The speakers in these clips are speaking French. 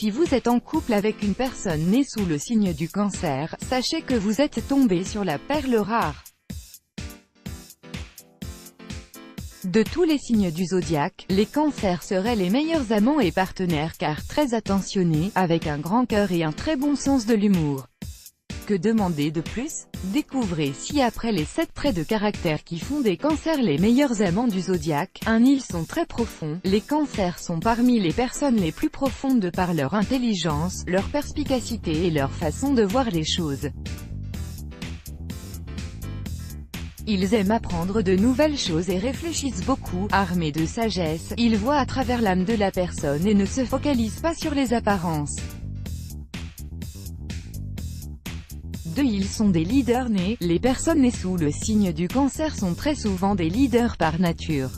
Si vous êtes en couple avec une personne née sous le signe du Cancer, sachez que vous êtes tombé sur la perle rare. De tous les signes du zodiaque, les cancers seraient les meilleurs amants et partenaires car très attentionnés, avec un grand cœur et un très bon sens de l'humour. Que demander de plus? Découvrez si après les 7 traits de caractère qui font des cancers les meilleurs amants du zodiaque, ils sont très profonds. Les cancers sont parmi les personnes les plus profondes de par leur intelligence, leur perspicacité et leur façon de voir les choses. Ils aiment apprendre de nouvelles choses et réfléchissent beaucoup. Armés de sagesse, ils voient à travers l'âme de la personne et ne se focalisent pas sur les apparences. 2. Ils sont des leaders nés. Les personnes nées sous le signe du Cancer sont très souvent des leaders par nature.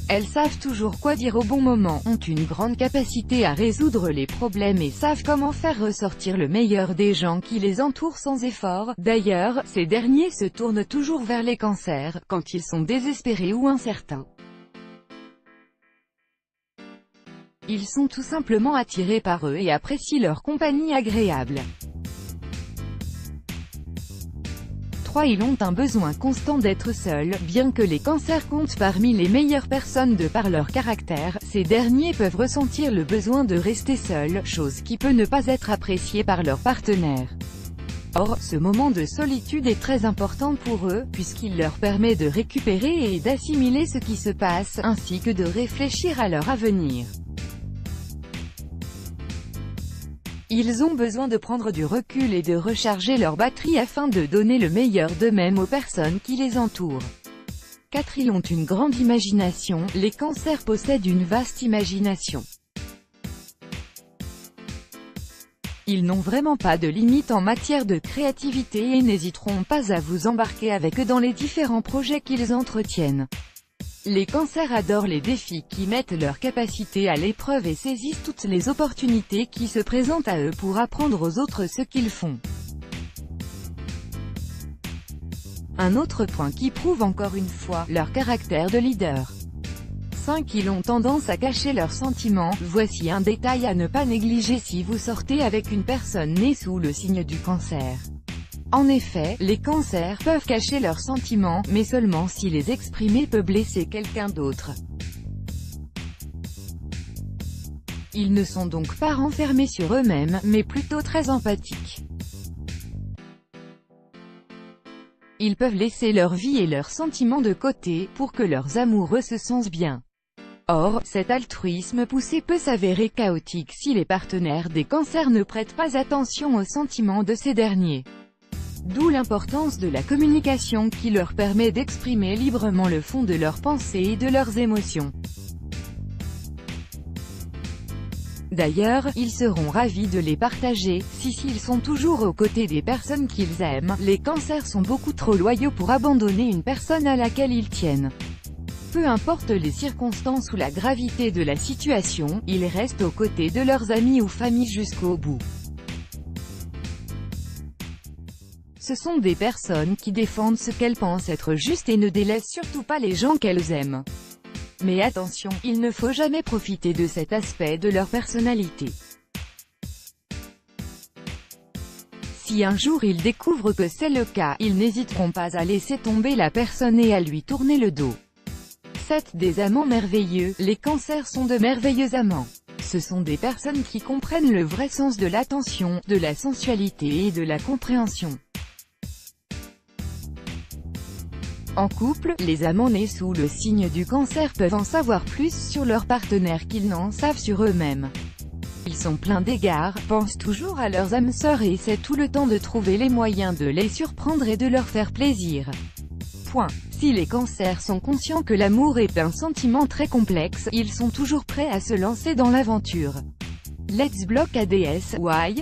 Elles savent toujours quoi dire au bon moment, ont une grande capacité à résoudre les problèmes et savent comment faire ressortir le meilleur des gens qui les entourent sans effort. D'ailleurs, ces derniers se tournent toujours vers les cancers, quand ils sont désespérés ou incertains. Ils sont tout simplement attirés par eux et apprécient leur compagnie agréable. 3. Ils ont un besoin constant d'être seuls. Bien que les cancers comptent parmi les meilleures personnes de par leur caractère, ces derniers peuvent ressentir le besoin de rester seuls, chose qui peut ne pas être appréciée par leur partenaire. Or, ce moment de solitude est très important pour eux, puisqu'il leur permet de récupérer et d'assimiler ce qui se passe, ainsi que de réfléchir à leur avenir. Ils ont besoin de prendre du recul et de recharger leur batterie afin de donner le meilleur d'eux-mêmes aux personnes qui les entourent. 4. Ils ont une grande imagination. Les cancers possèdent une vaste imagination. Ils n'ont vraiment pas de limite en matière de créativité et n'hésiteront pas à vous embarquer avec eux dans les différents projets qu'ils entretiennent. Les cancers adorent les défis qui mettent leurs capacités à l'épreuve et saisissent toutes les opportunités qui se présentent à eux pour apprendre aux autres ce qu'ils font. Un autre point qui prouve encore une fois leur caractère de leader. 5. Ils ont tendance à cacher leurs sentiments. Voici un détail à ne pas négliger si vous sortez avec une personne née sous le signe du Cancer. En effet, les cancers peuvent cacher leurs sentiments, mais seulement si les exprimer peut blesser quelqu'un d'autre. Ils ne sont donc pas renfermés sur eux-mêmes, mais plutôt très empathiques. Ils peuvent laisser leur vie et leurs sentiments de côté, pour que leurs amoureux se sentent bien. Or, cet altruisme poussé peut s'avérer chaotique si les partenaires des cancers ne prêtent pas attention aux sentiments de ces derniers. D'où l'importance de la communication qui leur permet d'exprimer librement le fond de leurs pensées et de leurs émotions. D'ailleurs, ils seront ravis de les partager. S'ils sont toujours aux côtés des personnes qu'ils aiment, les cancers sont beaucoup trop loyaux pour abandonner une personne à laquelle ils tiennent. Peu importe les circonstances ou la gravité de la situation, ils restent aux côtés de leurs amis ou familles jusqu'au bout. Ce sont des personnes qui défendent ce qu'elles pensent être juste et ne délaissent surtout pas les gens qu'elles aiment. Mais attention, il ne faut jamais profiter de cet aspect de leur personnalité. Si un jour ils découvrent que c'est le cas, ils n'hésiteront pas à laisser tomber la personne et à lui tourner le dos. 7. Des amants merveilleux. Les cancers sont de merveilleux amants. Ce sont des personnes qui comprennent le vrai sens de l'attention, de la sensualité et de la compréhension. En couple, les amants nés sous le signe du Cancer peuvent en savoir plus sur leur partenaire qu'ils n'en savent sur eux-mêmes. Ils sont pleins d'égards, pensent toujours à leurs âmes sœurs et essaient tout le temps de trouver les moyens de les surprendre et de leur faire plaisir. Point. Si les cancers sont conscients que l'amour est un sentiment très complexe, ils sont toujours prêts à se lancer dans l'aventure. Let's block ADS. Why?